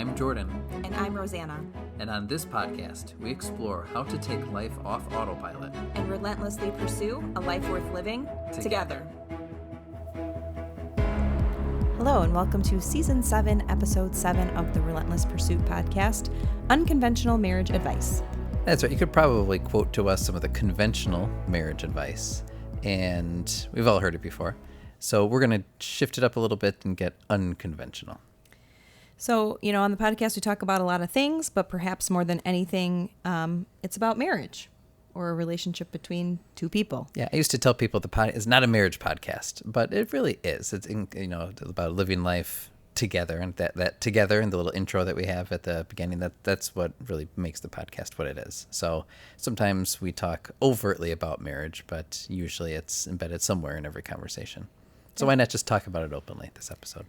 I'm Jordan. And I'm Rosanna. And on this podcast, we explore how to take life off autopilot and relentlessly pursue a life worth living together. Hello, and welcome to Season 7, Episode 7 of the Relentless Pursuit podcast, Unconventional Marriage Advice. That's right. You could probably quote to us some of the conventional marriage advice, and we've all heard it before. So we're going to shift it up a little bit and get unconventional. So, on the podcast, we talk about a lot of things, but perhaps more than anything, it's about marriage or a relationship between two people. Yeah, I used to tell people the podcast is not a marriage podcast, but it really is. It's about living life together, and that together, and the little intro that we have at the beginning, that's what really makes the podcast what it is. So sometimes we talk overtly about marriage, but usually it's embedded somewhere in every conversation. So why not just talk about it openly this episode?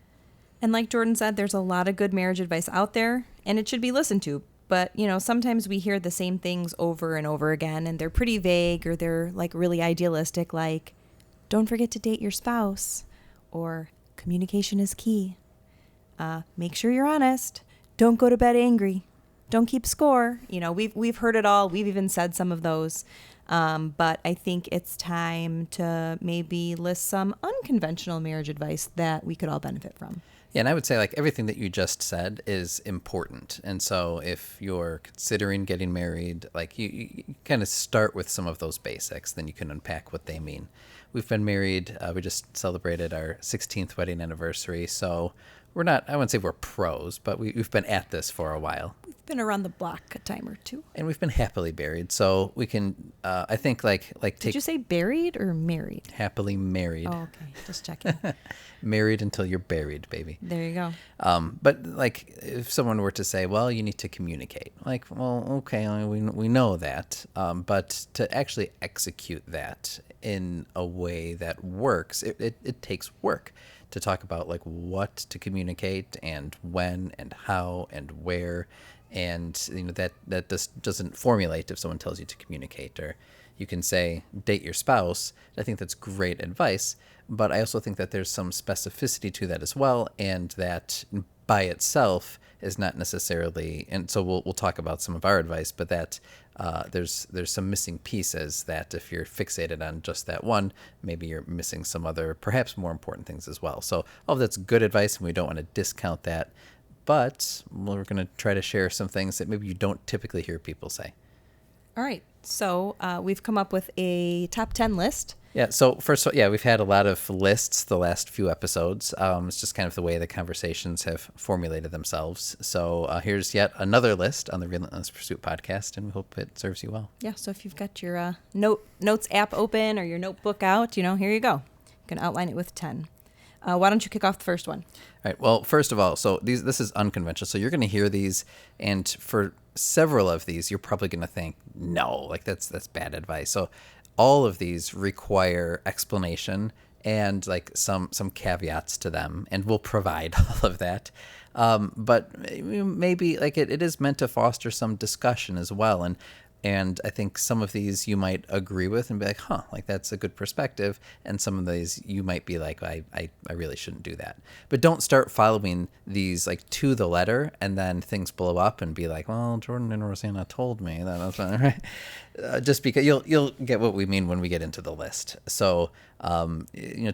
And like Jordan said, there's a lot of good marriage advice out there, and it should be listened to. But, sometimes we hear the same things over and over again, and they're pretty vague, or they're like really idealistic, like, don't forget to date your spouse, or communication is key. Make sure you're honest. Don't go to bed angry. Don't keep score. We've heard it all. We've even said some of those. But I think it's time to maybe list some unconventional marriage advice that we could all benefit from. Yeah, and I would say everything that you just said is important. And so if you're considering getting married, you kind of start with some of those basics, then you can unpack what they mean. We've been married. We just celebrated our 16th wedding anniversary. So we're not, I wouldn't say we're pros, but we've been at this for a while. We've been around the block a time or two. And we've been happily married. So we can, I think, take... Did you say buried or married? Happily married. Oh, okay. Just checking. Married until you're buried, baby. There you go. But if someone were to say, well, you need to communicate. Okay, we know that. But to actually execute that in a way that works, it takes work. To talk about what to communicate and when and how and where, and that just doesn't formulate if someone tells you to communicate. Or you can say date your spouse. I think that's great advice, but I also think that there's some specificity to that as well, and that by itself is not necessarily. And so we'll talk about some of our advice, but that there's some missing pieces that if you're fixated on just that one, maybe you're missing some other, perhaps more important things as well. So all of that's good advice, and we don't want to discount that, but we're going to try to share some things that maybe you don't typically hear people say. All right. So we've come up with a top 10 list. Yeah. So first, we've had a lot of lists the last few episodes. It's just kind of the way the conversations have formulated themselves. So here's yet another list on the Relentless Pursuit podcast, and we hope it serves you well. Yeah. So if you've got your notes app open or your notebook out, here you go. You can outline it with 10. Why don't you kick off the first one? All right. Well, first of all, so this is unconventional. So you're going to hear these, and for several of these, you're probably going to think, no, that's bad advice. So all of these require explanation and some caveats to them, and we'll provide all of that. But maybe it is meant to foster some discussion as well. And I think some of these you might agree with and be like, that's a good perspective. And some of these you might be like, I really shouldn't do that. But don't start following these to the letter, and then things blow up and be like, well, Jordan and Rosanna told me that was not right. Just because you'll get what we mean when we get into the list. So,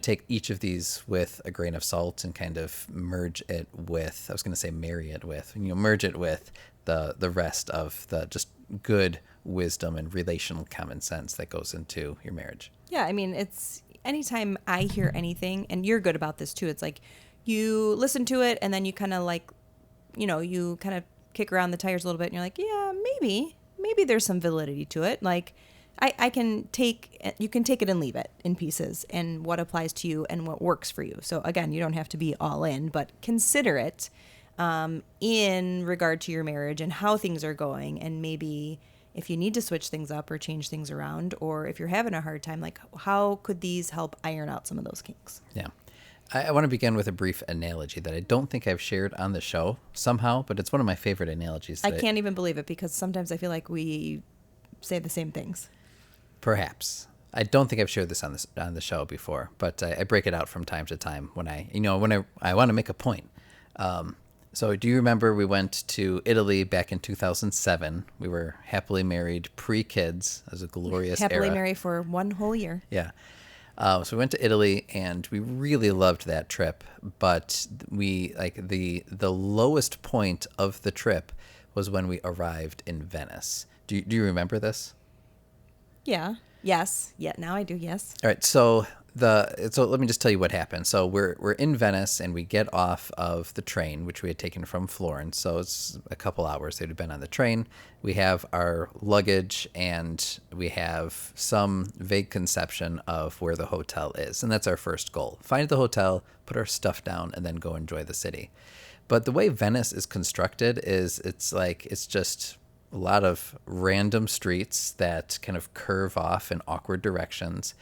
take each of these with a grain of salt and kind of merge it with, I was going to say marry it with, merge it with the rest of the just good wisdom and relational common sense that goes into your marriage. Yeah, it's anytime I hear anything, and you're good about this too, it's you listen to it and then you kind of you kind of kick around the tires a little bit and you're like, yeah, maybe there's some validity to it. You can take it and leave it in pieces, and what applies to you and what works for you. So again, you don't have to be all in, but consider it in regard to your marriage and how things are going, and maybe if you need to switch things up or change things around, or if you're having a hard time, how could these help iron out some of those kinks? Yeah. I want to begin with a brief analogy that I don't think I've shared on the show somehow, but it's one of my favorite analogies. I can't even believe it, because sometimes I feel like we say the same things. Perhaps. I don't think I've shared this on the show before, but I break it out from time to time when I want to make a point. So, do you remember we went to Italy back in 2007? We were happily married, pre-kids. It was a glorious Happily era. married for one whole year. Yeah. So we went to Italy, and we really loved that trip. But we like the lowest point of the trip was when we arrived in Venice. Do you remember this? Yeah. Yes. Yeah. Now I do. Yes. All right, so let me just tell you what happened. So we're in Venice, and we get off of the train, which we had taken from Florence. So it's a couple hours they'd been on the train. We have our luggage, and we have some vague conception of where the hotel is, and that's our first goal: find the hotel, put our stuff down, and then go enjoy the city. But the way Venice is constructed is it's just a lot of random streets that kind of curve off in awkward directions.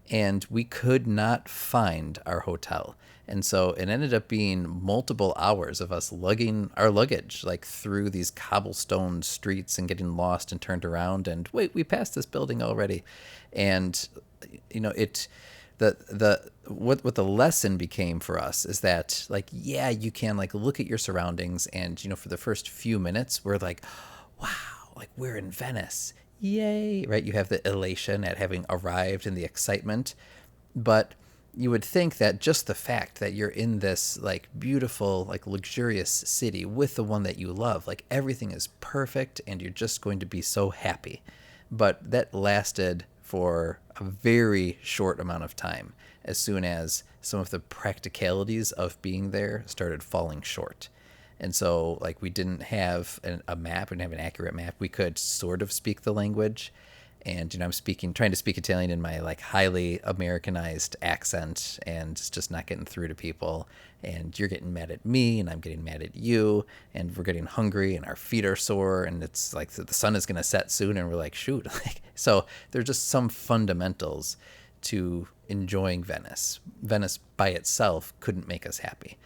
And we could not find our hotel. And so it ended up being multiple hours of us lugging our luggage like through these cobblestone streets and getting lost and turned around. And wait, we passed this building already. And, it, what the lesson became for us is that, like, yeah, you can like look at your surroundings, and for the first few minutes we're like, wow, like we're in Venice. Yay, right? You have the elation at having arrived and the excitement. But you would think that just the fact that you're in this like beautiful, like luxurious city with the one that you love, like everything is perfect and you're just going to be so happy. But that lasted for a very short amount of time as soon as some of the practicalities of being there started falling short. And so, like, we didn't have a map, we didn't have an accurate map. We could sort of speak the language. And, I'm trying to speak Italian in my, like, highly Americanized accent, and it's just not getting through to people. And you're getting mad at me, and I'm getting mad at you, and we're getting hungry, and our feet are sore, and it's like the sun is going to set soon, and we're like, shoot. So there's just some fundamentals to enjoying Venice. Venice by itself couldn't make us happy.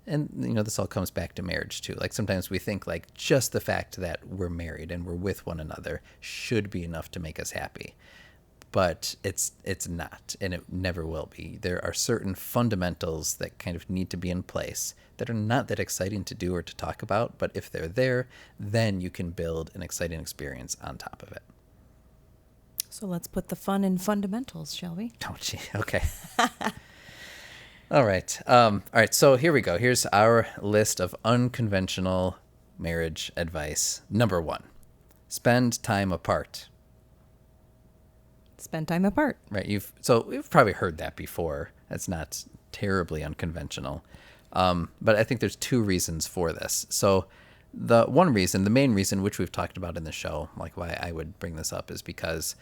And, this all comes back to marriage, too. Like, sometimes we think, like, just the fact that we're married and we're with one another should be enough to make us happy. But it's not, and it never will be. There are certain fundamentals that kind of need to be in place that are not that exciting to do or to talk about. But if they're there, then you can build an exciting experience on top of it. So let's put the fun in fundamentals, shall we? Oh, gee. Okay. All right. All right. So here we go. Here's our list of unconventional marriage advice. Number 1, spend time apart. Spend time apart. Right. We've probably heard that before. That's not terribly unconventional. But I think there's 2 reasons for this. So the main reason, which we've talked about in the show, like why I would bring this up, is because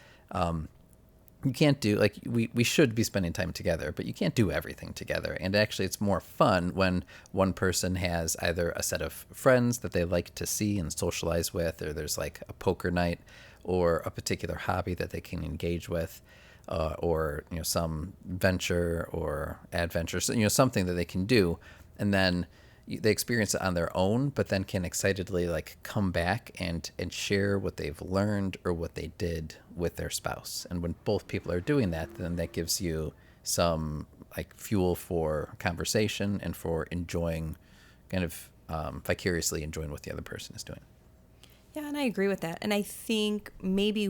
you can't do, like, we should be spending time together, but you can't do everything together. And actually it's more fun when one person has either a set of friends that they like to see and socialize with, or there's like a poker night or a particular hobby that they can engage with, or some venture or adventure, so, something that they can do, and then they experience it on their own, but then can excitedly like come back and share what they've learned or what they did with their spouse. And when both people are doing that, then that gives you some like fuel for conversation and for enjoying, kind of vicariously enjoying what the other person is doing. Yeah, and I agree with that. And I think maybe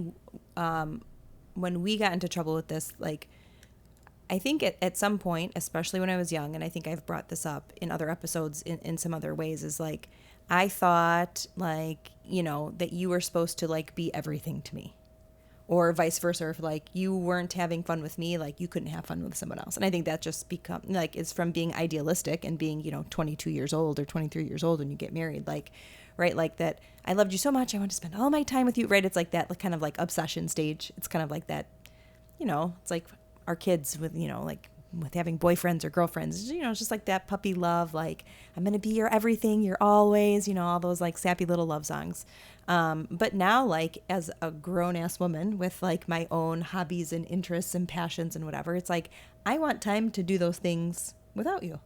when we got into trouble with this, like, I think at some point, especially when I was young, and I think I've brought this up in other episodes in some other ways, is like, I thought, like, that you were supposed to like be everything to me, or vice versa. If like you weren't having fun with me, like you couldn't have fun with someone else. And I think that just is from being idealistic and being, 22 years old or 23 years old when you get married, like, right? Like that, I loved you so much, I want to spend all my time with you, right? It's like that, like, kind of like obsession stage. It's kind of like that, it's like our kids with, like with having boyfriends or girlfriends, it's just like that puppy love, like, I'm going to be your everything, you're always, all those like sappy little love songs. But now, like, as a grown ass woman with like my own hobbies and interests and passions and whatever, it's like, I want time to do those things without you.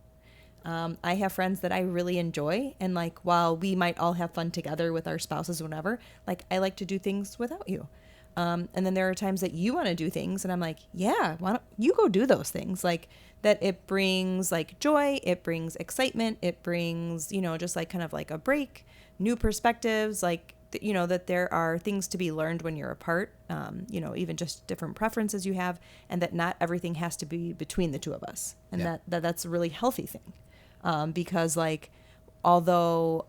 I have friends that I really enjoy. And like, while we might all have fun together with our spouses or whatever, like, I like to do things without you. And then there are times that you want to do things and I'm like, yeah, you go do those things, like that it brings like joy, it brings excitement, it brings, just like kind of like a break, new perspectives, like, that there are things to be learned when you're apart, even just different preferences you have, and that not everything has to be between the two of us. And Yeah. that's a really healthy thing. Because like, although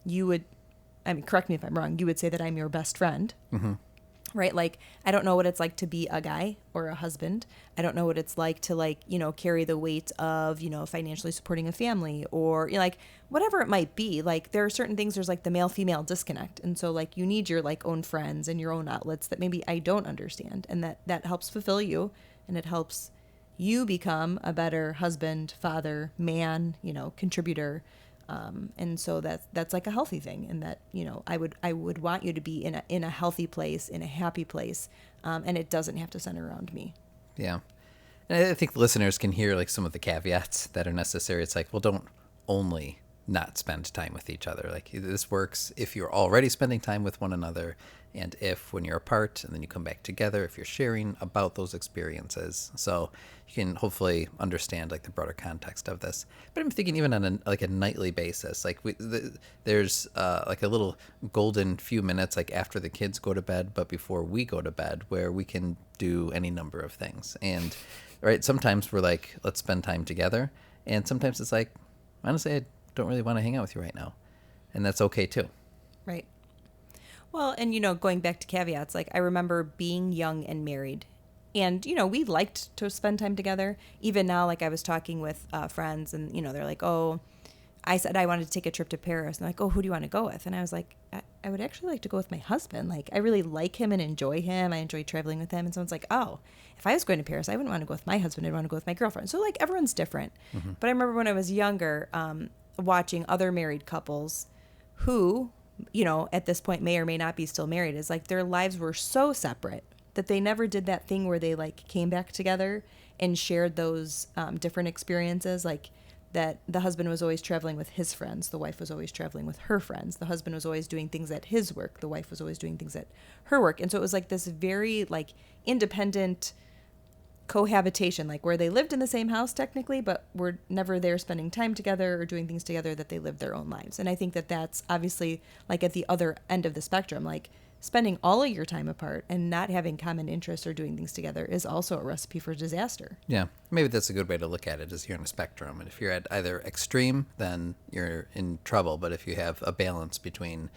you would, I mean, correct me if I'm wrong, you would say that I'm your best friend. Mm-hmm. Right? Like, I don't know what it's like to be a guy or a husband. I don't know what it's like to, like, carry the weight of, financially supporting a family, or, like, whatever it might be. Like, there are certain things, there's like the male female disconnect. And so, like, you need your, like, own friends and your own outlets that maybe I don't understand. And that helps fulfill you, and it helps you become a better husband, father, man, contributor. And so that's like a healthy thing, and that, I would want you to be in a healthy place, in a happy place. And it doesn't have to center around me. Yeah. And I think listeners can hear like some of the caveats that are necessary. It's like, well, don't only not spend time with each other. Like, this works if you're already spending time with one another, and if when you're apart and then you come back together, if you're sharing about those experiences. So you can hopefully understand like the broader context of this. But I'm thinking even on a nightly basis, like there's like a little golden few minutes like after the kids go to bed, but before we go to bed, where we can do any number of things. And right, sometimes we're like, let's spend time together, and sometimes it's like, honestly, I don't really want to hang out with you right now, and that's okay too. Right. Well, and, going back to caveats, like, I remember being young and married, and, we liked to spend time together. Even now, like, I was talking with friends, and, they're like, oh, I said I wanted to take a trip to Paris. And they're like, oh, who do you want to go with? And I was like, I would actually like to go with my husband. Like, I really like him and enjoy him. I enjoy traveling with him. And someone's like, oh, if I was going to Paris, I wouldn't want to go with my husband. I'd want to go with my girlfriend. So, like, everyone's different. Mm-hmm. But I remember when I was younger, watching other married couples who, at this point may or may not be still married, is like their lives were so separate that they never did that thing where they like came back together and shared those different experiences. Like, that the husband was always traveling with his friends, the wife was always traveling with her friends, the husband was always doing things at his work, the wife was always doing things at her work. And so it was like this very like independent cohabitation, like where they lived in the same house technically, but were never there spending time together or doing things together, that they lived their own lives. And I think that that's obviously like at the other end of the spectrum, like spending all of your time apart and not having common interests or doing things together is also a recipe for disaster. Yeah, maybe that's a good way to look at it, is you're in a spectrum. And if you're at either extreme, then you're in trouble. But if you have a balance between,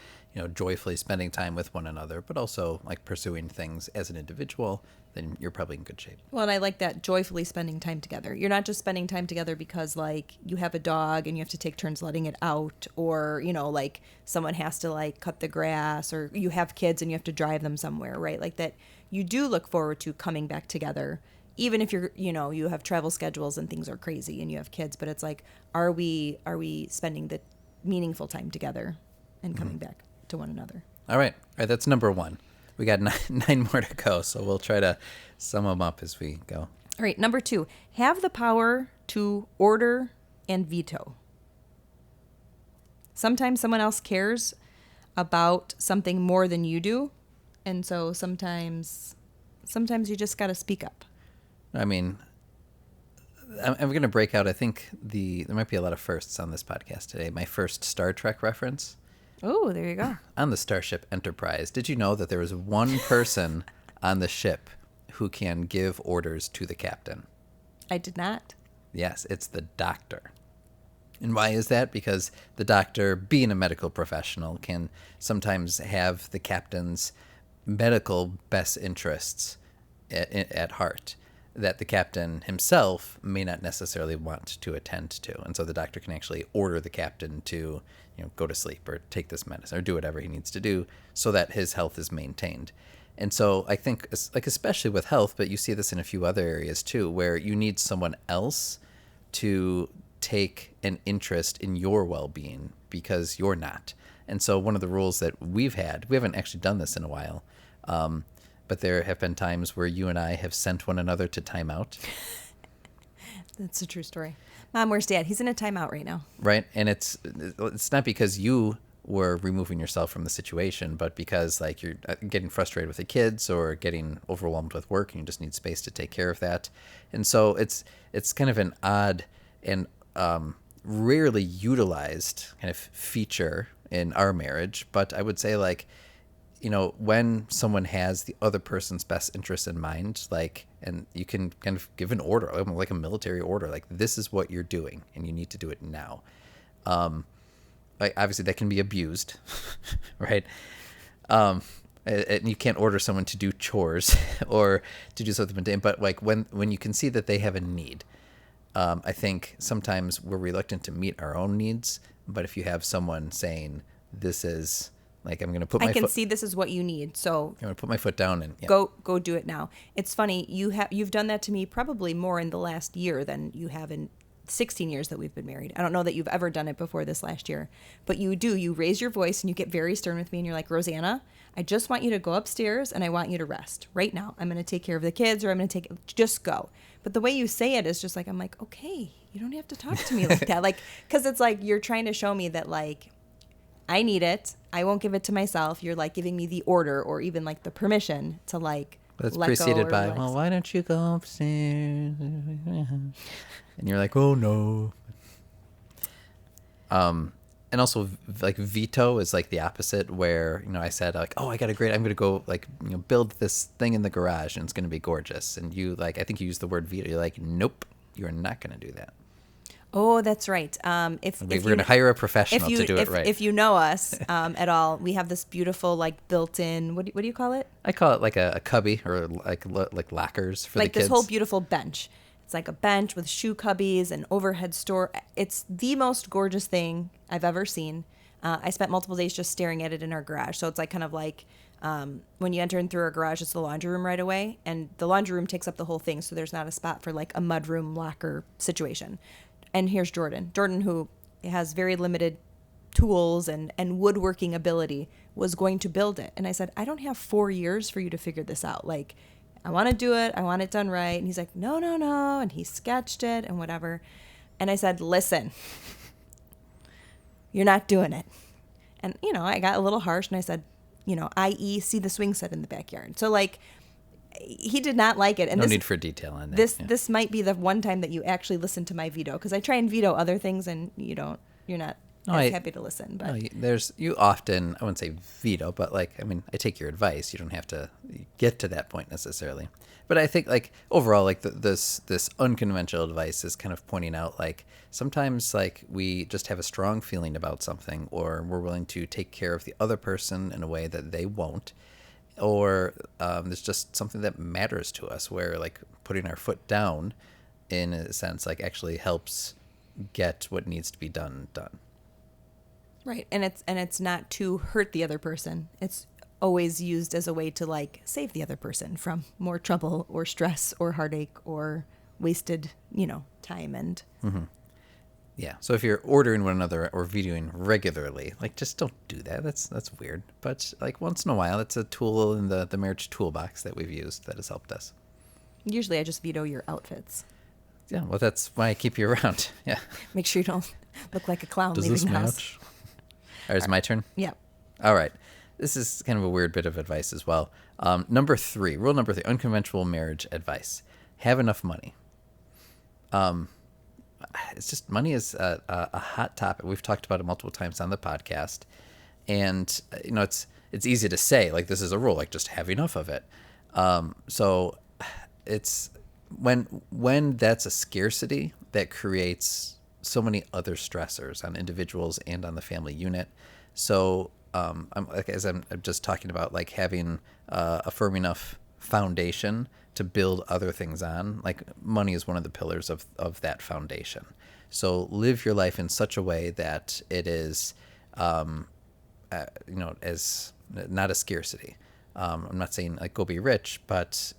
joyfully spending time with one another, but also like pursuing things as an individual, then you're probably in good shape. Well, and I like that, joyfully spending time together. You're not just spending time together because like you have a dog and you have to take turns letting it out, or, like someone has to like cut the grass, or you have kids and you have to drive them somewhere, right? Like that you do look forward to coming back together, even if you're, you have travel schedules and things are crazy and you have kids, but it's like, are we spending the meaningful time together and coming back to one another? All right. That's number one. We got nine more to go, so we'll try to sum them up as we go. All right, number 2, have the power to order and veto. Sometimes someone else cares about something more than you do, and so sometimes you just got to speak up. I mean, I'm going to break out, I think there might be a lot of firsts on this podcast today. My first Star Trek reference. Oh, there you go. On the Starship Enterprise, did you know that there is one person on the ship who can give orders to the captain? I did not. Yes, it's the doctor. And why is that? Because the doctor, being a medical professional, can sometimes have the captain's medical best interests at heart that the captain himself may not necessarily want to attend to. And so the doctor can actually order the captain to, go to sleep or take this medicine or do whatever he needs to do so that his health is maintained. And so I think, like, especially with health, but you see this in a few other areas too, where you need someone else to take an interest in your well-being because you're not. And so one of the rules that we haven't actually done this in a while, but there have been times where you and I have sent one another to timeout. That's a true story. Mom, where's Dad? He's in a timeout right now. Right. And it's not because you were removing yourself from the situation, but because like you're getting frustrated with the kids or getting overwhelmed with work and you just need space to take care of that. And so it's kind of an odd and rarely utilized kind of feature in our marriage. But I would say like, when someone has the other person's best interest in mind, like, and you can kind of give an order, like a military order, like this is what you're doing and you need to do it now. Like obviously that can be abused, right? And you can't order someone to do chores or to do something mundane, but like when you can see that they have a need, I think sometimes we're reluctant to meet our own needs. But if you have someone saying, this is like, I'm going to put my foot. I can see this is what you need. So I'm going to put my foot down and go do it now. It's funny. You've done that to me probably more in the last year than you have in 16 years that we've been married. I don't know that you've ever done it before this last year, but you do. You raise your voice and you get very stern with me and you're like, Rosanna, I just want you to go upstairs and I want you to rest right now. I'm going to take care of the kids, or just go. But the way you say it is just like, I'm like, okay, you don't have to talk to me like that. Like, cause it's like, you're trying to show me that like, I need it. I won't give it to myself. You're like giving me the order or even like the permission to like, that's let preceded go by, relax. well, why don't you go upstairs? And you're like, oh no. And also like veto is like the opposite, where, I said like, oh, I'm going to go like, build this thing in the garage and it's going to be gorgeous. And you like, I think you used the word veto. You're like, nope, you're not going to do that. Oh, that's right. If we're going to hire a professional to do it right. If you know us at all, we have this beautiful like built-in. What do you call it? I call it like a cubby, or like lockers for like the kids. This whole beautiful bench. It's like a bench with shoe cubbies and overhead store. It's the most gorgeous thing I've ever seen. I spent multiple days just staring at it in our garage. So it's like kind of like when you enter in through our garage, it's the laundry room right away, and the laundry room takes up the whole thing. So there's not a spot for like a mudroom locker situation. And here's Jordan, who has very limited tools and woodworking ability, was going to build it. And I said, I don't have 4 years for you to figure this out. Like, I want to do it. I want it done right. And he's like, no. And he sketched it and whatever. And I said, listen, you're not doing it. And, I got a little harsh and I said, i.e. see the swing set in the backyard. So like, he did not like it. And no need for detail on that. This might be the one time that you actually listen to my veto, because I try and veto other things and you're not happy to listen. But you often, I wouldn't say veto, but like, I take your advice. You don't have to get to that point necessarily. But I think like overall, like this unconventional advice is kind of pointing out like sometimes like we just have a strong feeling about something, or we're willing to take care of the other person in a way that they won't. Or there's just something that matters to us, where like putting our foot down in a sense like actually helps get what needs to be done. Right. And it's not to hurt the other person. It's always used as a way to like save the other person from more trouble or stress or heartache or wasted, time and Yeah. So if you're ordering one another or vetoing regularly, like just don't do that. That's weird. But like once in a while, it's a tool in the marriage toolbox that we've used that has helped us. Usually I just veto your outfits. Yeah. Well, that's why I keep you around. Yeah. Make sure you don't look like a clown Does leaving this the match? house. All right, is it my turn? Yeah. All right. This is kind of a weird bit of advice as well. Rule number 3, unconventional marriage advice. Have enough money. It's just money is a hot topic. We've talked about it multiple times on the podcast, and it's easy to say like this is a rule, like just have enough of it. So it's when that's a scarcity that creates so many other stressors on individuals and on the family unit. So I'm just talking about like having a firm enough foundation to build other things on. Like money is one of the pillars of that foundation. So live your life in such a way that it is, as not a scarcity. I'm not saying like go be rich, but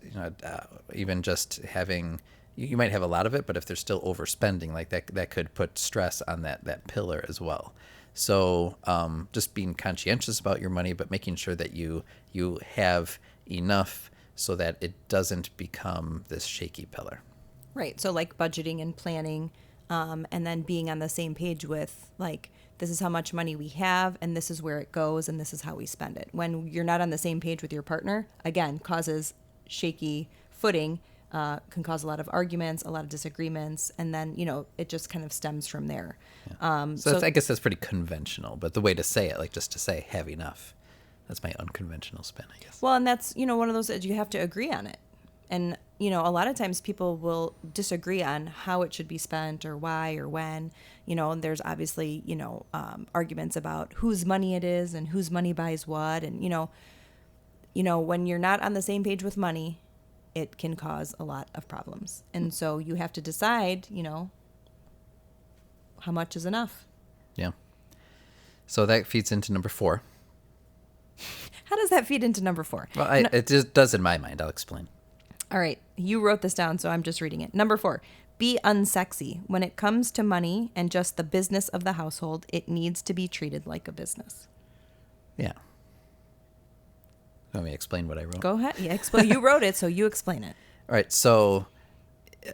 even just having, you might have a lot of it, but if there's still overspending, like that could put stress on that pillar as well. So just being conscientious about your money, but making sure that you have enough so that it doesn't become this shaky pillar. Right. So like budgeting and planning, and then being on the same page with like, this is how much money we have and this is where it goes and this is how we spend it. When you're not on the same page with your partner, again, causes shaky footing, can cause a lot of arguments, a lot of disagreements, and then, it just kind of stems from there. So I guess that's pretty conventional, but the way to say it, like just to say have enough, that's my unconventional spin, I guess. Well, and that's, one of those that you have to agree on it. And, a lot of times people will disagree on how it should be spent or why or when, and there's obviously, arguments about whose money it is and whose money buys what. And, when you're not on the same page with money, it can cause a lot of problems. And so you have to decide, how much is enough. Yeah. So that feeds into number 4. How does that feed into number 4? Well, it just does in my mind. I'll explain. All right. You wrote this down, so I'm just reading it. Number 4, be unsexy. When it comes to money and just the business of the household, it needs to be treated like a business. Yeah. Let me explain what I wrote. Go ahead. Yeah, explain. You wrote it, so you explain it. All right. So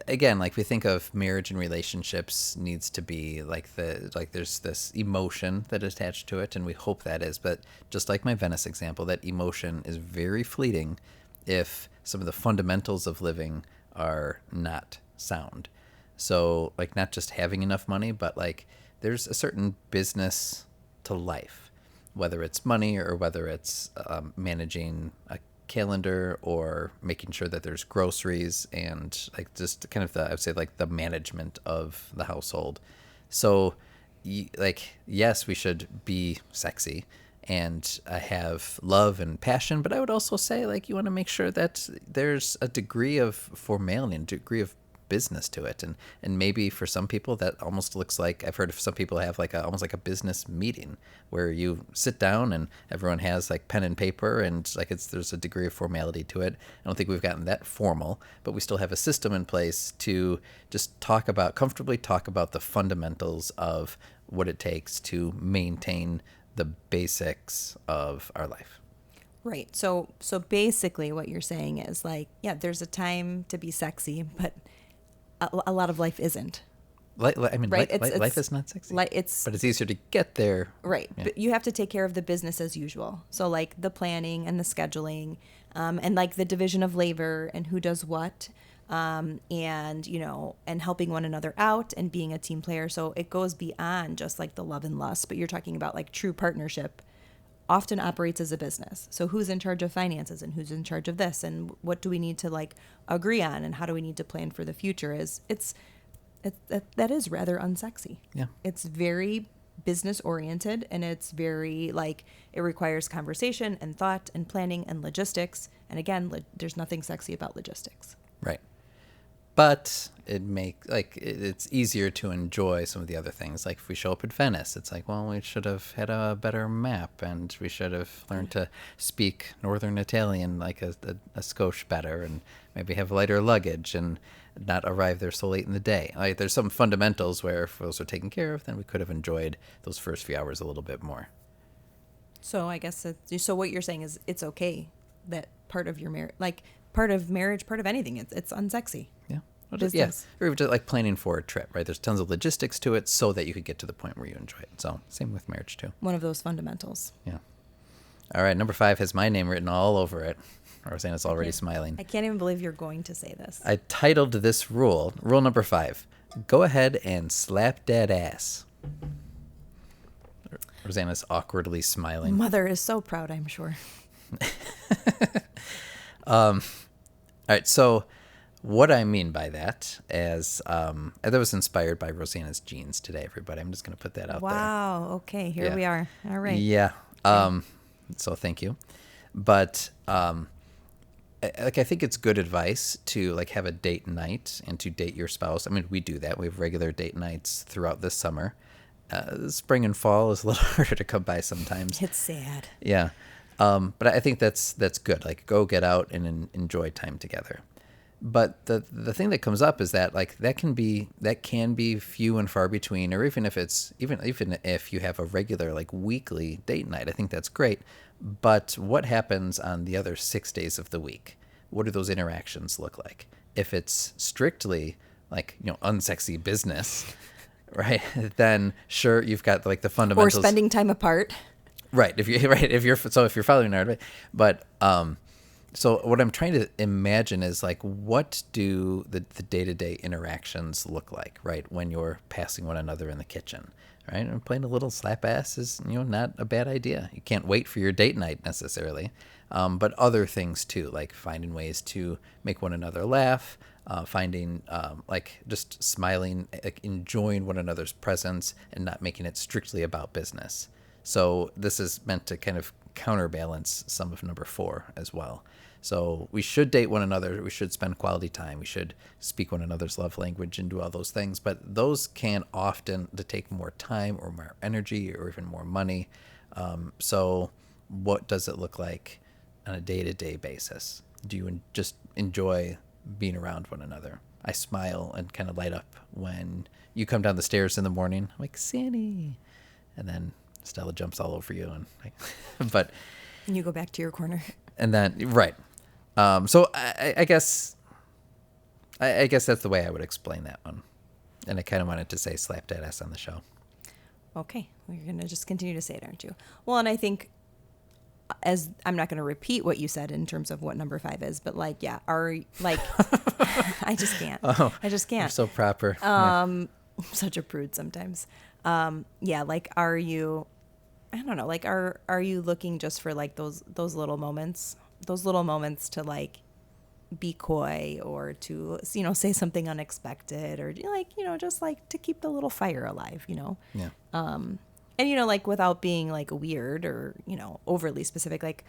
again, like we think of marriage and relationships needs to be there's this emotion that is attached to it, and we hope that is. But just like my Venice example, that emotion is very fleeting if some of the fundamentals of living are not sound. So like not just having enough money, but like there's a certain business to life, whether it's money or whether it's managing a calendar or making sure that there's groceries and like just kind of I would say like the management of the household. So yes, we should be sexy and have love and passion, but I would also say like you want to make sure that there's a degree of formality and degree of business to it, and maybe for some people that almost looks like, I've heard of some people have like almost like a business meeting where you sit down and everyone has like pen and paper and like there's a degree of formality to it. I don't think we've gotten that formal, but we still have a system in place to just comfortably talk about the fundamentals of what it takes to maintain the basics of our life. Right. So basically what you're saying is like, yeah, there's a time to be sexy, but a lot of life isn't. Right? Life is not sexy. But it's easier to get there. Right. Yeah. But you have to take care of the business as usual. So like the planning and the scheduling, and like the division of labor and who does what, and and helping one another out and being a team player. So it goes beyond just like the love and lust, but you're talking about like true partnership often operates as a business. So who's in charge of finances and who's in charge of this and what do we need to like agree on and how do we need to plan for the future that is rather unsexy. Yeah. It's very business oriented and it's very like it requires conversation and thought and planning and logistics. And again, there's nothing sexy about logistics. Right. But it's easier to enjoy some of the other things. Like if we show up at Venice, it's like, well, we should have had a better map and we should have learned to speak Northern Italian like a skosh better and maybe have lighter luggage and not arrive there so late in the day. Like there's some fundamentals where if those are taken care of, then we could have enjoyed those first few hours a little bit more. So I guess so what you're saying is it's okay that part of your marriage, like part of marriage, part of anything, it's unsexy. Yeah. Yes. Or just like planning for a trip, right? There's tons of logistics to it so that you could get to the point where you enjoy it. So same with marriage too. One of those fundamentals. Yeah. All right. Number 5 has my name written all over it. Rosanna's already smiling. I can't even believe you're going to say this. I titled this rule number 5, go ahead and slap that ass. Rosanna's awkwardly smiling. Mother is so proud, I'm sure. All right. So what I mean by that is that was inspired by Rosanna's jeans today, everybody. I'm just going to put that out there. Wow. Okay. Here we are. All right. Yeah. So thank you. But I think it's good advice to like have a date night and to date your spouse. I mean, we do that. We have regular date nights throughout this summer. Spring and fall is a little harder to come by sometimes. It's sad. Yeah. But I think that's good. Like go get out and enjoy time together. But the thing that comes up is that like that can be few and far between, or even if if you have a regular like weekly date night, I think that's great. But what happens on the other 6 days of the week? What do those interactions look like? If it's strictly like, unsexy business, right? Then sure, you've got like the Or fundamentals. spending time apart. Right. If you're following our, but so what I'm trying to imagine is like, what do the day-to-day interactions look like, right? When you're passing one another in the kitchen, right? And playing a little slap ass is, not a bad idea. You can't wait for your date night necessarily. But other things too, like finding ways to make one another laugh, finding like just smiling, like enjoying one another's presence and not making it strictly about business. So this is meant to kind of counterbalance some of number 4 as well. So we should date one another. We should spend quality time. We should speak one another's love language and do all those things. But those can often take more time or more energy or even more money. So what does it look like on a day-to-day basis? Do you just enjoy being around one another? I smile and kind of light up when you come down the stairs in the morning. I'm like, Sandy. And then Stella jumps all over you. And And you go back to your corner. And then, right. So I guess that's the way I would explain that one. And I kind of wanted to say slap that ass on the show. Okay. Well, you're going to just continue to say it, aren't you? Well, and I think as I'm not going to repeat what you said in terms of what number 5 is, but like, yeah, I just can't. Oh, I just can't. You're so proper. I'm such a prude sometimes. Yeah. Like, are you, I don't know, like, are you looking just for like those little moments to like be coy or to, say something unexpected or like, just like to keep the little fire alive, Yeah. And, like without being like weird or, overly specific, like,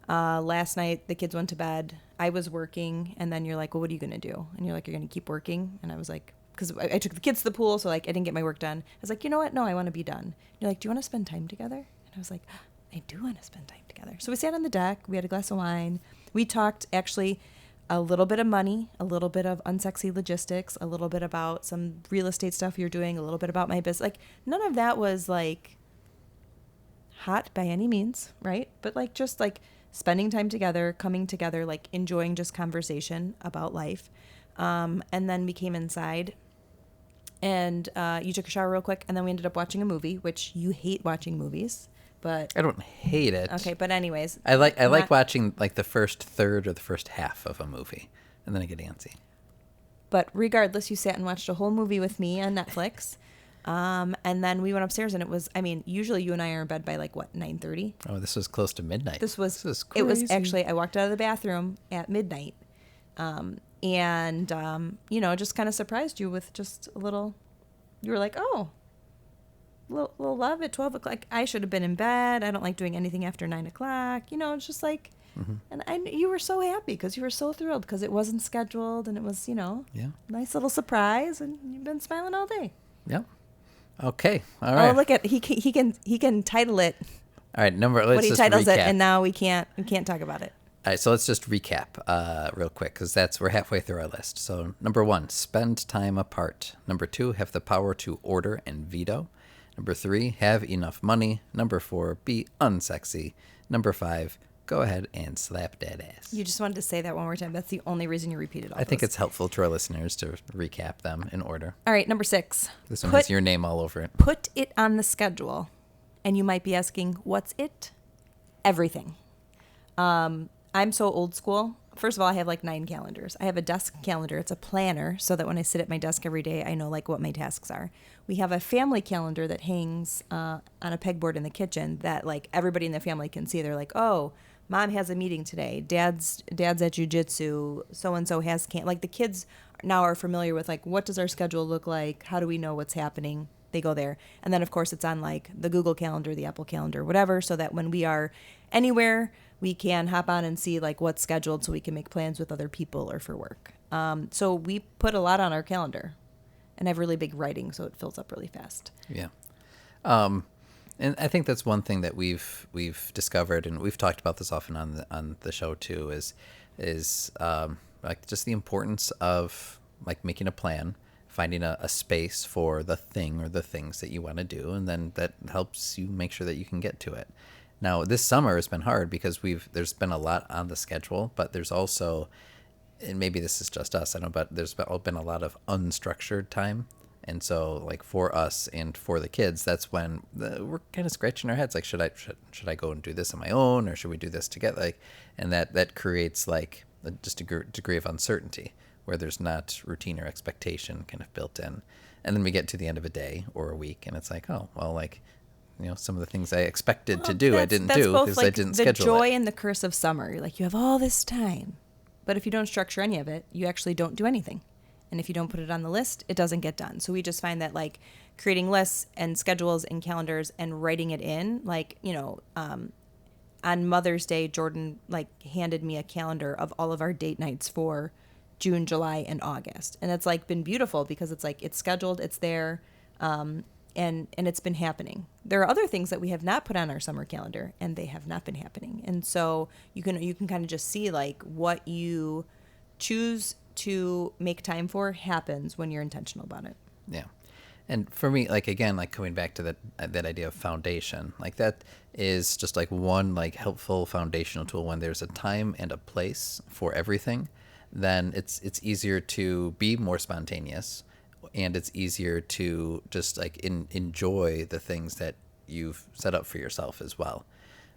last night the kids went to bed, I was working, and then you're like, well, what are you going to do? And you're like, you're going to keep working. And I was like, because I took the kids to the pool, so like I didn't get my work done. I was like, you know what? No, I want to be done. And you're like, do you want to spend time together? And I was like, I do want to spend time together. So we sat on the deck. We had a glass of wine. We talked actually a little bit of money, a little bit of unsexy logistics, a little bit about some real estate stuff you're doing, a little bit about my business. Like none of that was like hot by any means, right? But like just like spending time together, coming together, like enjoying just conversation about life. And then we came inside. And you took a shower real quick, and then we ended up watching a movie, which you hate watching movies, but I don't hate it. Okay, but anyways, I like watching like the first third or the first half of a movie, and then I get antsy. But regardless, you sat and watched a whole movie with me on Netflix, and then we went upstairs, and it was, I mean, usually you and I are in bed by like what, 9:30? Oh, this was close to midnight. This was crazy. It was actually, I walked out of the bathroom at midnight. And, just kind of surprised you with just a little, you were like, oh, little love at 12 o'clock. I should have been in bed. I don't like doing anything after 9 o'clock. It's just like, and you were so happy because you were so thrilled because it wasn't scheduled and it was, yeah, nice little surprise, and you've been smiling all day. Yeah. Okay. All right. Oh, look at, he can title it. All right. Let's what he just titles recap. it, and now we can't talk about it. All right, so let's just recap real quick because we're halfway through our list. So number 1, spend time apart. Number 2, have the power to order and veto. Number 3, have enough money. Number 4, be unsexy. Number 5, go ahead and slap that ass. You just wanted to say that one more time. That's the only reason you repeated all I think those. it's helpful to our listeners to recap them in order. All right, number 6. This one has your name all over it. Put it on the schedule. And you might be asking, what's it? Everything. I'm so old school. First of all, I have like 9 calendars. I have a desk calendar. It's a planner so that when I sit at my desk every day, I know like what my tasks are. We have a family calendar that hangs on a pegboard in the kitchen that like everybody in the family can see. They're like, oh, mom has a meeting today. Dad's at jujitsu. So-and-so has like the kids now are familiar with like, what does our schedule look like? How do we know what's happening? They go there. And then of course it's on like the Google Calendar, the Apple Calendar, whatever, so that when we are anywhere, we can hop on and see like what's scheduled so we can make plans with other people or for work. So we put a lot on our calendar, and I have really big writing, so it fills up really fast. Yeah. And I think that's one thing that we've discovered, and we've talked about this often on the show too, is like just the importance of like making a plan, finding a space for the thing or the things that you want to do, and then that helps you make sure that you can get to it. Now, this summer has been hard because there's been a lot on the schedule, but there's also and maybe this is just us, I don't know, but there's been a lot of unstructured time. And so, like, for us and for the kids, that's when we're kind of scratching our heads, like, should I go and do this on my own, or should we do this together? Like, and that creates like just a degree of uncertainty where there's not routine or expectation kind of built in. And then we get to the end of a day or a week, and it's like, oh, well, like, some of the things I expected to do, I didn't do because I didn't schedule it. The joy and the curse of summer. You're like, you have all this time, but if you don't structure any of it, you actually don't do anything. And if you don't put it on the list, it doesn't get done. So we just find that like creating lists and schedules and calendars and writing it in, like, on Mother's Day, Jordan like handed me a calendar of all of our date nights for June, July, and August. And it's like been beautiful because it's like it's scheduled, it's there, and it's been happening. There are other things that we have not put on our summer calendar, and they have not been happening. And so you can kind of just see like what you choose to make time for happens when you're intentional about it. Yeah. And for me, like, again, like coming back to that idea of foundation, like that is just like one like helpful foundational tool. When there's a time and a place for everything, then it's easier to be more spontaneous, and it's easier to just like enjoy the things that you've set up for yourself as well.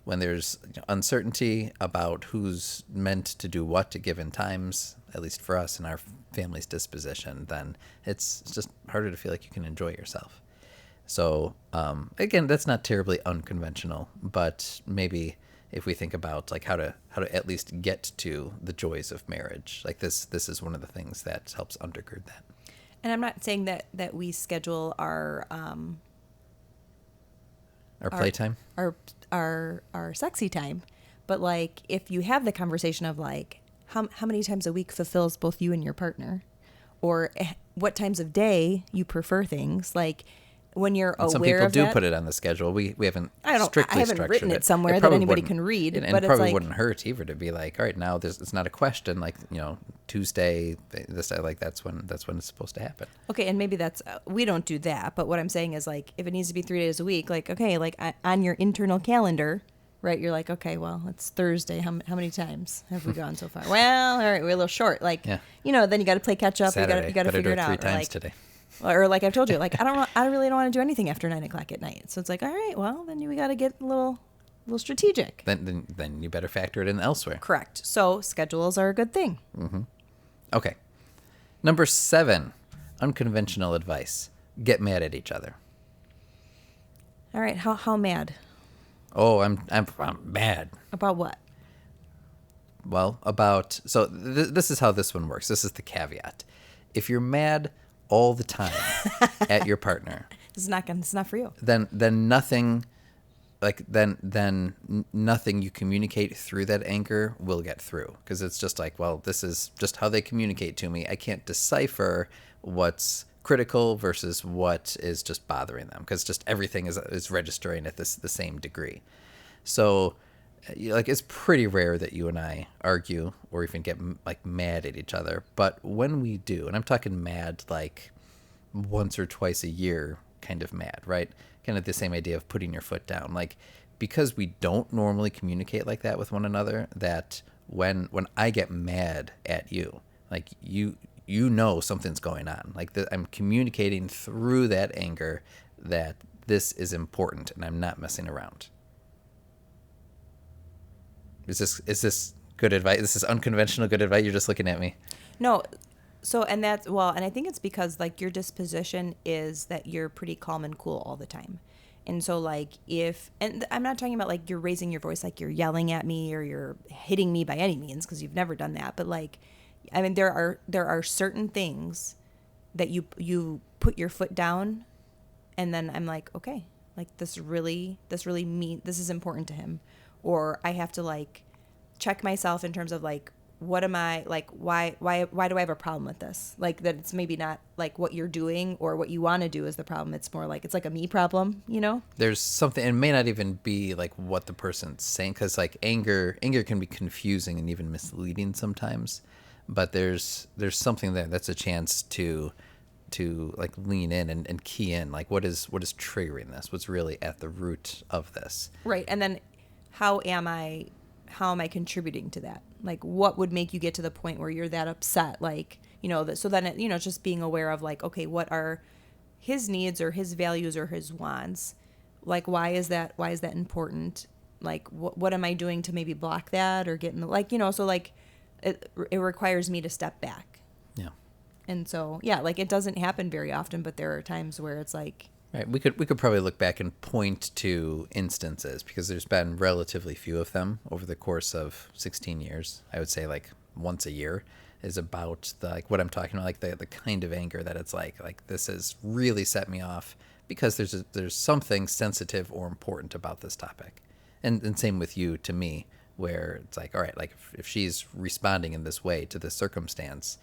When there's uncertainty about who's meant to do what at given times, at least for us and our family's disposition, then it's just harder to feel like you can enjoy yourself. So again, that's not terribly unconventional, but maybe if we think about like how to at least get to the joys of marriage, like this is one of the things that helps undergird that. And I'm not saying that we schedule our playtime, our sexy time, but like if you have the conversation of like how many times a week fulfills both you and your partner, or what times of day you prefer things, like when you're aware of that. Some people do put it on the schedule. We haven't strictly structured written it somewhere that anybody can read. And but it probably it's like, wouldn't hurt either to be like, all right, now it's not a question. Like, Tuesday, this like that's when it's supposed to happen. Okay, and maybe that's we don't do that. But what I'm saying is like if it needs to be 3 days a week, like okay, like on your internal calendar, right? You're like, okay, well, it's Thursday. How many times have we gone so far? Well, all right, we're a little short. Like, then you got to play catch up. Saturday, you got to figure it out. 3 times like, today. Or like I've told you, like I really don't want to do anything after 9 o'clock at night. So it's like, all right, well, then we got to get a little strategic. Then you better factor it in elsewhere. Correct. So schedules are a good thing. Mm-hmm. Okay. Number 7, unconventional advice: get mad at each other. All right. How mad? Oh, I'm mad. About what? Well, so this is how this one works. This is the caveat. If you're mad all the time at your partner, it's not for you. Then nothing, then nothing you communicate through that anger will get through, because it's just like, well, this is just how they communicate to me. I can't decipher what's critical versus what is just bothering them, because just everything is registering at the same degree. So like it's pretty rare that you and I argue or even get like mad at each other, but when we do, and I'm talking mad like once or twice a year kind of mad, right? Kind of the same idea of putting your foot down, like because we don't normally communicate like that with one another, that when I get mad at you, like you something's going on, like I'm communicating through that anger that this is important and I'm not messing around. Is this good advice? This is unconventional good advice. You're just looking at me. No. So, and I think it's because like your disposition is that you're pretty calm and cool all the time. And so like and I'm not talking about like you're raising your voice, like you're yelling at me or you're hitting me by any means, because you've never done that. But like, I mean, there are certain things that you put your foot down, and then I'm like, okay, like this really is important to him. Or I have to like check myself in terms of like, what am I like, why do I have a problem with this? Like that it's maybe not like what you're doing or what you want to do is the problem. It's more like, it's like a me problem, There's something, and it may not even be like what the person's saying, because like anger can be confusing and even misleading sometimes, but there's something there that's a chance to like lean in and key in, like what is triggering this? What's really at the root of this? Right. And then how am I how am I contributing to that? Like, what would make you get to the point where you're that upset? Like, so then, it's just being aware of like, okay, what are his needs or his values or his wants? Like, why is that important? Like, what am I doing to maybe block that or get in the, like, so like it requires me to step back. Yeah. And so, yeah, like it doesn't happen very often, but there are times where it's like, right. We could probably look back and point to instances because there's been relatively few of them over the course of 16 years. I would say like once a year is about the, like what I'm talking about, like the kind of anger that it's like this has really set me off because there's something sensitive or important about this topic. And same with you to me, where it's like, all right, like if she's responding in this way to this circumstance,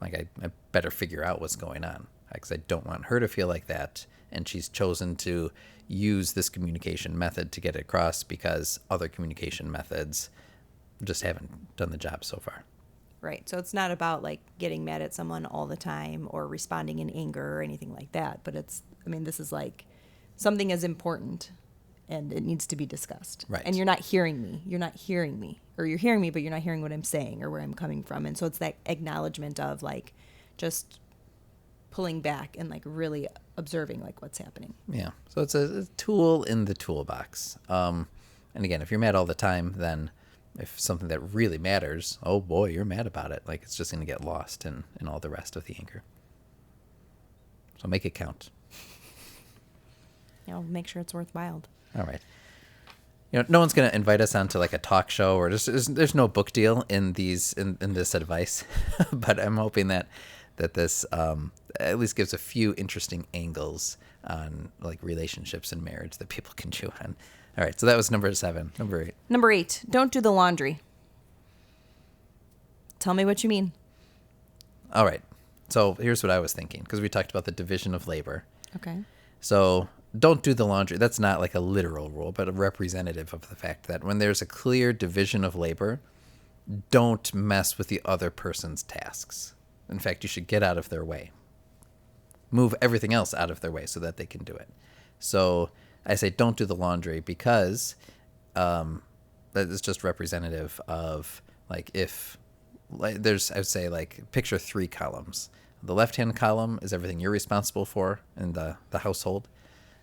like I better figure out what's going on because I don't want her to feel like that. And she's chosen to use this communication method to get it across because other communication methods just haven't done the job so far. right. So it's not about like getting mad at someone all the time or responding in anger or anything like that. But this is like something is important and it needs to be discussed. Right. And you're not hearing me. Or you're hearing me, but you're not hearing what I'm saying or where I'm coming from. And so it's that acknowledgement of like just pulling back and like really observing like what's happening. Yeah. So it's a tool in the toolbox. And again, if you're mad all the time, then if something that really matters, oh boy, you're mad about it. Like it's just going to get lost in all the rest of the anger. So make it count. Make sure it's worthwhile. All right. No one's going to invite us onto like a talk show or there's no book deal in this advice, but I'm hoping that this at least gives a few interesting angles on like relationships and marriage that people can chew on. All right, so that was number 7. Number 8. Number 8, don't do the laundry. Tell me what you mean. All right, so here's what I was thinking because we talked about the division of labor. Okay. So don't do the laundry. That's not like a literal rule, but a representative of the fact that when there's a clear division of labor, don't mess with the other person's tasks. In fact, you should get out of their way. Move everything else out of their way so that they can do it. So I say don't do the laundry because that is just representative of like if like there's, I would say like picture 3 columns. The left-hand column is everything you're responsible for in the household.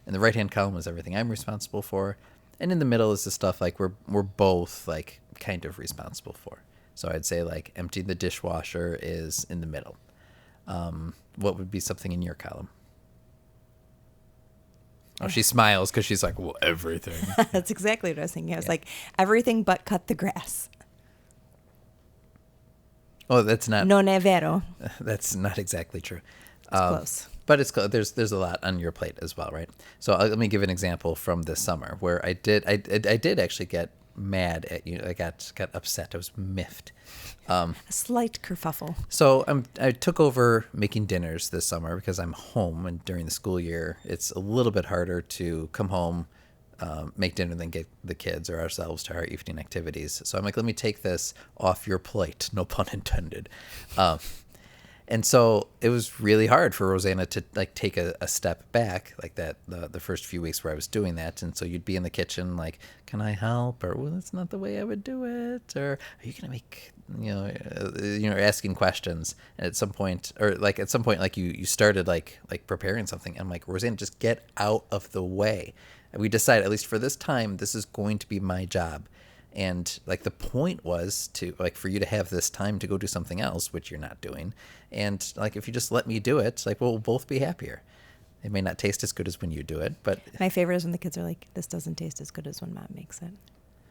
And the right-hand column is everything I'm responsible for. And in the middle is the stuff like we're both like kind of responsible for. So I'd say like emptying the dishwasher is in the middle. What would be something in your column? Oh, she smiles because she's like, well, everything. That's exactly what I was thinking. I was like, everything but cut the grass. Oh, that's not. Non è vero. That's not exactly true. It's close. But it's close. There's a lot on your plate as well, right? So let me give an example from this summer where I did actually get mad at you. I got upset. I was miffed. A slight kerfuffle. So I took over making dinners this summer because I'm home, and during the school year, it's a little bit harder to come home, make dinner, then get the kids or ourselves to our evening activities. So I'm like, let me take this off your plate, no pun intended. And so it was really hard for Rosanna to like take a step back like that the first few weeks where I was doing that. And so you'd be in the kitchen like, can I help? Or, well, that's not the way I would do it. Or are you going to make, asking questions. And at some point like you started like preparing something. I'm like, Rosanna, just get out of the way. And we decided, at least for this time, this is going to be my job. And like the point was to like for you to have this time to go do something else, which you're not doing. And like if you just let me do it, like we'll both be happier. It may not taste as good as when you do it, but my favorite is when the kids are like, "This doesn't taste as good as when Mom makes it."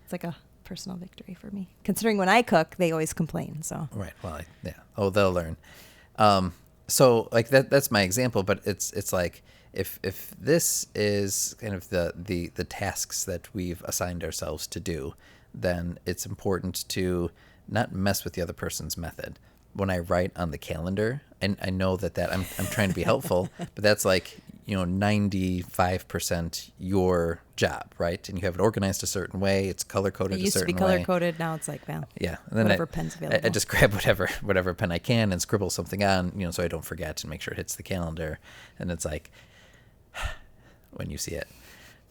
It's like a personal victory for me. Considering when I cook, they always complain. So right, well, yeah. Oh, they'll learn. So like that's my example, but it's like if this is kind of the tasks that we've assigned ourselves to do, then it's important to not mess with the other person's method. When I write on the calendar, and I know that I'm trying to be helpful, but that's like, 95% your job, right? And you have it organized a certain way. It's color-coded a certain way. It used to be color-coded. Now it's like, well, yeah. And then whatever pen's available. I just grab whatever pen I can and scribble something on, so I don't forget and make sure it hits the calendar. And it's like, when you see it,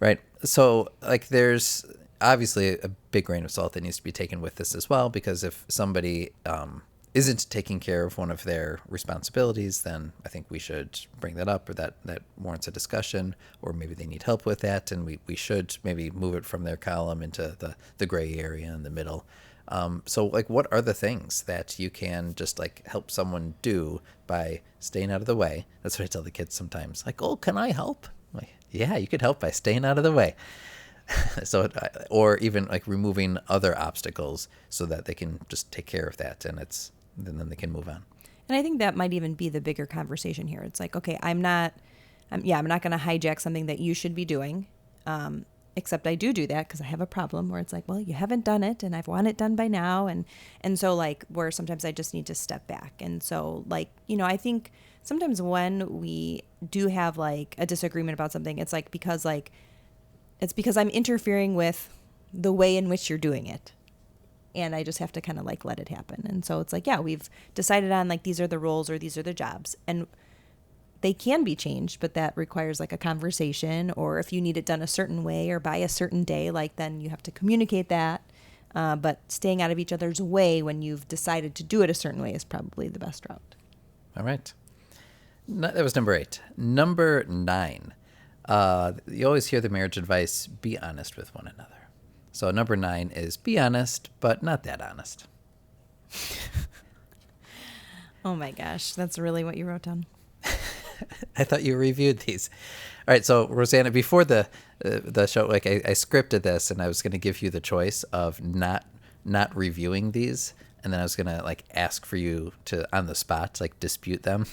right? So like there's obviously a big grain of salt that needs to be taken with this as well, because if somebody isn't taking care of one of their responsibilities, then I think we should bring that up, or that warrants a discussion, or maybe they need help with that, and we should maybe move it from their column into the gray area in the middle. So like, what are the things that you can just like help someone do by staying out of the way? That's what I tell the kids sometimes. Like, oh, can I help? I'm like, yeah, you could help by staying out of the way. So, or even like removing other obstacles so that they can just take care of that, and then they can move on. And I think that might even be the bigger conversation here. It's like, okay, I'm not going to hijack something that you should be doing. Except I do that because I have a problem where it's like, well, you haven't done it and I want it done by now. And so like, where sometimes I just need to step back. And so like, I think sometimes when we do have like a disagreement about something, it's like, because I'm interfering with the way in which you're doing it. And I just have to kind of like let it happen. And so it's like, yeah, we've decided on like, these are the roles or these are the jobs. And they can be changed, but that requires like a conversation, or if you need it done a certain way or by a certain day, like then you have to communicate that. But staying out of each other's way when you've decided to do it a certain way is probably the best route. All right. That was number 8. Number 9. You always hear the marriage advice, be honest with one another. So number 9 is be honest, but not that honest. Oh my gosh, that's really what you wrote down. I thought you reviewed these. All right, so Rosanna, before the show, like I scripted this, and I was going to give you the choice of not reviewing these, and then I was going to like ask for you to on the spot like dispute them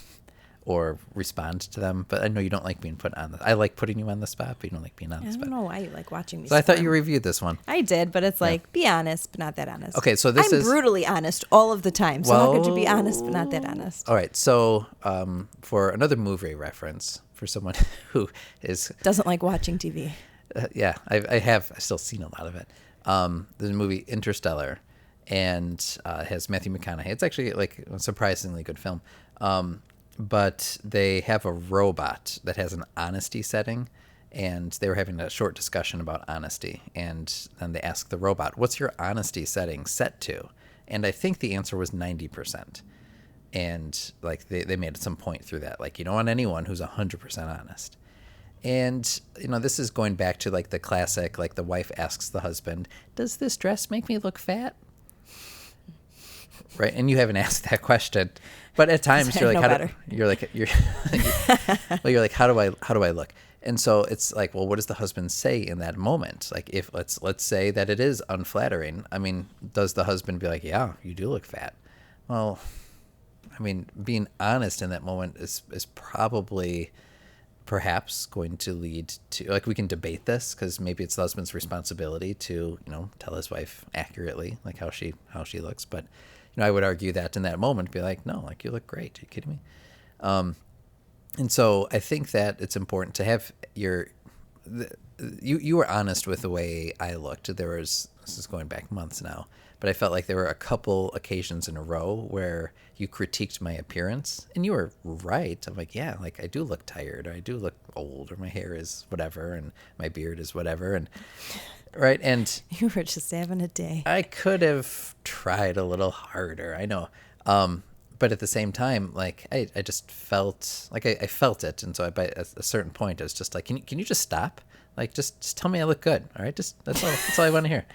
or respond to them. But I know you don't like being put on. I like putting you on the spot, but you don't like being on the spot. I don't know why you like watching me. So I thought you reviewed this one. I did, but it's like, be honest, but not that honest. Okay, so I'm brutally honest all of the time. So how could you be honest, but not that honest? All right, so for another movie reference, for someone who doesn't like watching TV. Yeah, I've still seen a lot of it. There's a movie Interstellar, and it has Matthew McConaughey. It's actually like a surprisingly good film. But they have a robot that has an honesty setting, and they were having a short discussion about honesty. And then they asked the robot, what's your honesty setting set to? And I think the answer was 90%. And like they made some point through that. Like, you don't want anyone who's 100% honest. And, this is going back to like the classic, like the wife asks the husband, does this dress make me look fat? Right. And you haven't asked that question. But at times you're like, you're like, how do I look? And so it's like, well, what does the husband say in that moment? Like, if let's say that it is unflattering. I mean, does the husband be like, yeah, you do look fat? Well, I mean, being honest in that moment is probably perhaps going to lead to, like, we can debate this because maybe it's the husband's responsibility to, tell his wife accurately, like how she looks. But I would argue that in that moment, be like, no, like, you look great. Are you kidding me? And so I think that it's important to have you were honest with the way I looked. This is going back months now, but I felt like there were a couple occasions in a row where you critiqued my appearance, and you were right. I'm like, yeah, like I do look tired, or I do look old, or my hair is whatever, and my beard is whatever, and right. And you were just having a day. I could have tried a little harder. I know. But at the same time, like I just felt like I felt it. And so by a certain point, I was just like, can you just stop? Like, just tell me I look good. All right. That's all I want to hear.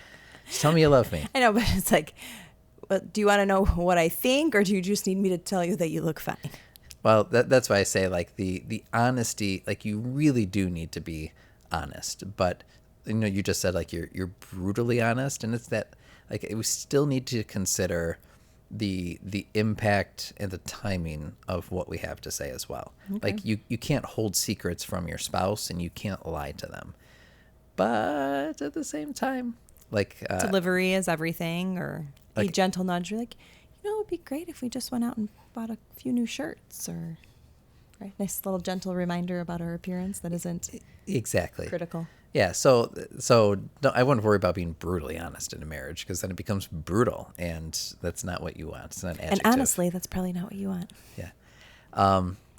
Just tell me you love me. I know, but it's like, do you want to know what I think, or do you just need me to tell you that you look fine? Well, that's why I say like the honesty, like you really do need to be honest, but you just said like you're brutally honest, and it's that like we still need to consider the impact and the timing of what we have to say as well. Okay. Like you can't hold secrets from your spouse, and you can't lie to them. But at the same time, like delivery is everything, or like, a gentle nudge. You're like, it would be great if we just went out and bought a few new shirts, or right, nice little gentle reminder about our appearance that isn't exactly critical. Yeah, so no, I wouldn't worry about being brutally honest in a marriage, because then it becomes brutal, and that's not what you want. It's not an adjective. And honestly, that's probably not what you want. Yeah.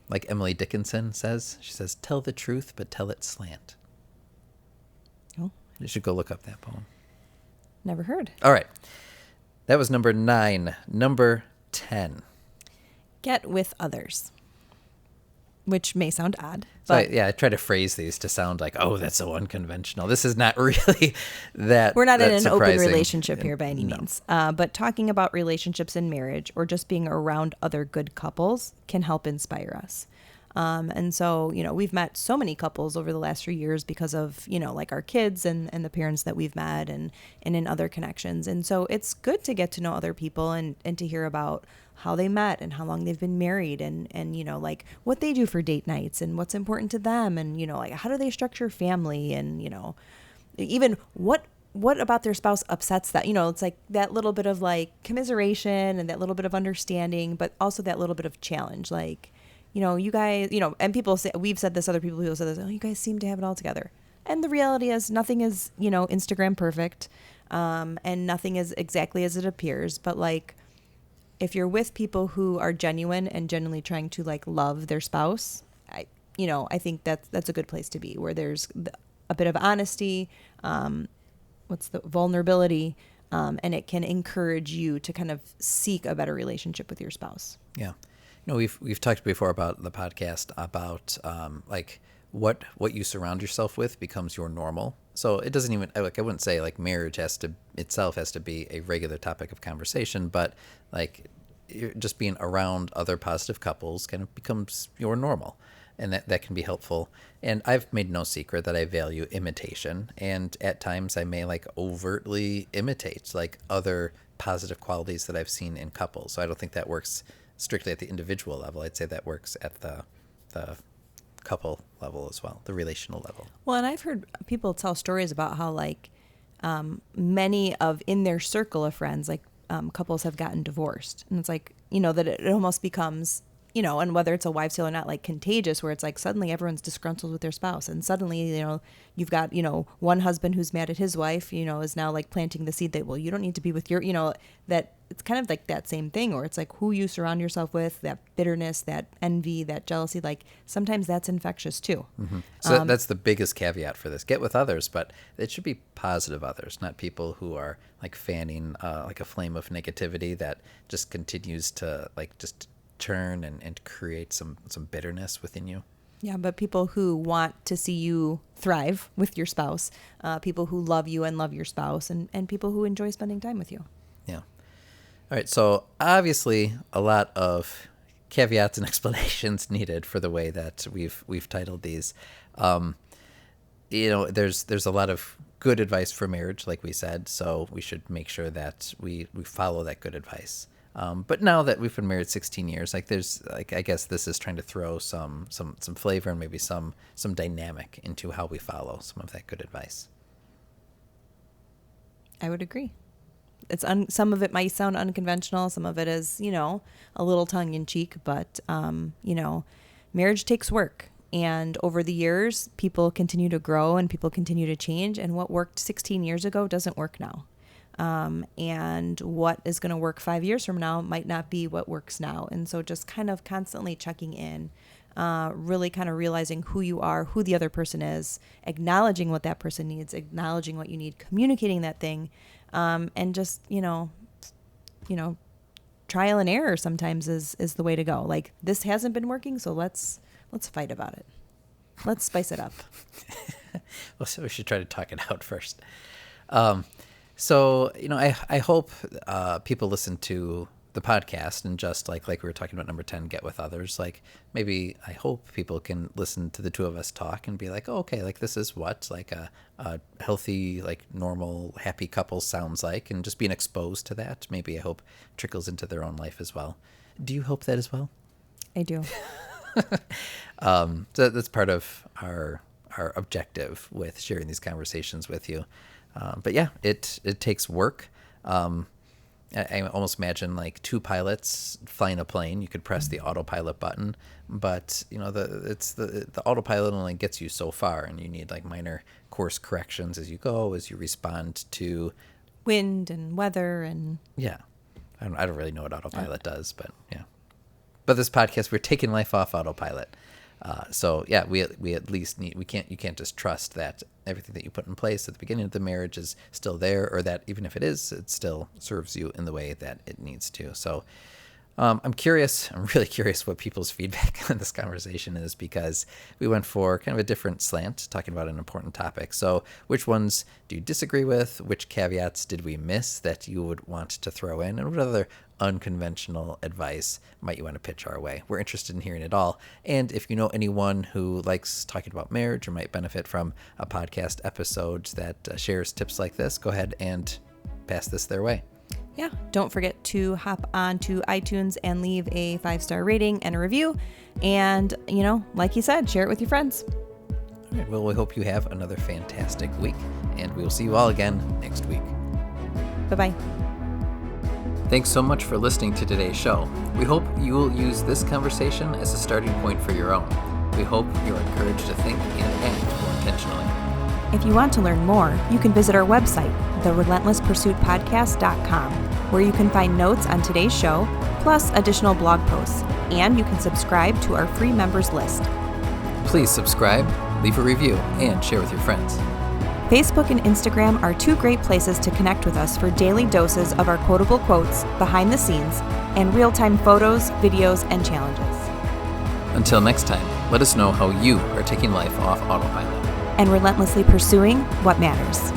Like Emily Dickinson says, she says, tell the truth, but tell it slant. Oh. You should go look up that poem. Never heard. All right. That was number 9. Number 10. Get with others. Which may sound odd. So But I try to phrase these to sound like, oh, that's so unconventional. This is not really that. we're not in that an surprising. open relationship here by any means. But talking about relationships in marriage or just being around other good couples can help inspire us. And so, we've met so many couples over the last few years because of, like our kids and the parents that we've met and in other connections. And so it's good to get to know other people and to hear about how they met and how long they've been married and like what they do for date nights and what's important to them. And, like how do they structure family and, even what about their spouse upsets that, it's like that little bit of like commiseration and that little bit of understanding, but also that little bit of challenge. Like, you guys, and people say, we've said this, other people who said this, oh, you guys seem to have it all together. And the reality is nothing is, Instagram perfect. And nothing is exactly as it appears. But like, if you're with people who are genuine and genuinely trying to like love their spouse, I think that's a good place to be, where there's a bit of honesty, vulnerability, and it can encourage you to kind of seek a better relationship with your spouse. Yeah. We've talked before about the podcast about like what you surround yourself with becomes your normal. So it doesn't even, like, I wouldn't say like marriage has to be a regular topic of conversation, but like just being around other positive couples kind of becomes your normal, and that can be helpful. And I've made no secret that I value imitation, and at times I may like overtly imitate like other positive qualities that I've seen in couples. So I don't think that works strictly at the individual level. I'd say that works at the couple level as well, the relational level. Well, and I've heard people tell stories about how like many of in their circle of friends, like couples have gotten divorced, and it's like, that it almost becomes, and whether it's a wives' tale or not, like contagious, where it's like suddenly everyone's disgruntled with their spouse, and suddenly, you've got, one husband who's mad at his wife, is now like planting the seed that, well, you don't need to be with your, that it's kind of like that same thing, or it's like who you surround yourself with, that bitterness, that envy, that jealousy, like sometimes that's infectious too. Mm-hmm. So that's the biggest caveat for this. Get with others, but it should be positive others, not people who are like fanning like a flame of negativity that just continues to like just turn and create some bitterness within you. Yeah, but people who want to see you thrive with your spouse, people who love you and love your spouse, and people who enjoy spending time with you. Yeah. All right, so obviously a lot of caveats and explanations needed for the way that we've titled these. There's a lot of good advice for marriage, like we said, so we should make sure that we follow that good advice. But now that we've been married 16 years, like there's like, I guess this is trying to throw some flavor and maybe some dynamic into how we follow some of that good advice. I would agree. Some of it might sound unconventional. Some of it is, a little tongue in cheek, but, marriage takes work. And over the years, people continue to grow and people continue to change. And what worked 16 years ago doesn't work now. And what is going to work 5 years from now might not be what works now. And so just kind of constantly checking in, really kind of realizing who you are, who the other person is, acknowledging what that person needs, acknowledging what you need, communicating that thing, and just, trial and error sometimes is the way to go. Like, this hasn't been working, so let's fight about it. Let's spice it up. Well, so we should try to talk it out first. So, I hope people listen to the podcast and just like we were talking about number 10, get with others. Like maybe I hope people can listen to the two of us talk and be like, oh, okay, like this is what like a healthy, like normal, happy couple sounds like, and just being exposed to that. Maybe I hope trickles into their own life as well. Do you hope that as well? I do. So that's part of our objective with sharing these conversations with you. But yeah, it takes work. I almost imagine like two pilots flying a plane. You could press the autopilot button, but the autopilot only gets you so far, and you need like minor course corrections as you go, as you respond to wind and weather and yeah. I don't really know what autopilot does, but yeah. But this podcast, we're taking life off autopilot. So yeah, we at least need, you can't just trust that everything that you put in place at the beginning of the marriage is still there, or that even if it is, it still serves you in the way that it needs to. So I'm really curious what people's feedback on this conversation is, because we went for kind of a different slant, talking about an important topic. So which ones do you disagree with? Which caveats did we miss that you would want to throw in? And what other unconventional advice might you want to pitch our way? We're interested in hearing it all. And if you know anyone who likes talking about marriage or might benefit from a podcast episode that shares tips like this, go ahead and pass this their way. Yeah, don't forget to hop on to iTunes and leave a 5-star rating and a review. And, like you said, share it with your friends. All right, well, we hope you have another fantastic week, and we will see you all again next week. Bye-bye. Thanks so much for listening to today's show. We hope you will use this conversation as a starting point for your own. We hope you're encouraged to think and act more intentionally. If you want to learn more, you can visit our website, therelentlesspursuitpodcast.com, where you can find notes on today's show, plus additional blog posts, and you can subscribe to our free members list. Please subscribe, leave a review, and share with your friends. Facebook and Instagram are 2 great places to connect with us for daily doses of our quotable quotes, behind the scenes, and real-time photos, videos, and challenges. Until next time, let us know how you are taking life off autopilot and relentlessly pursuing what matters.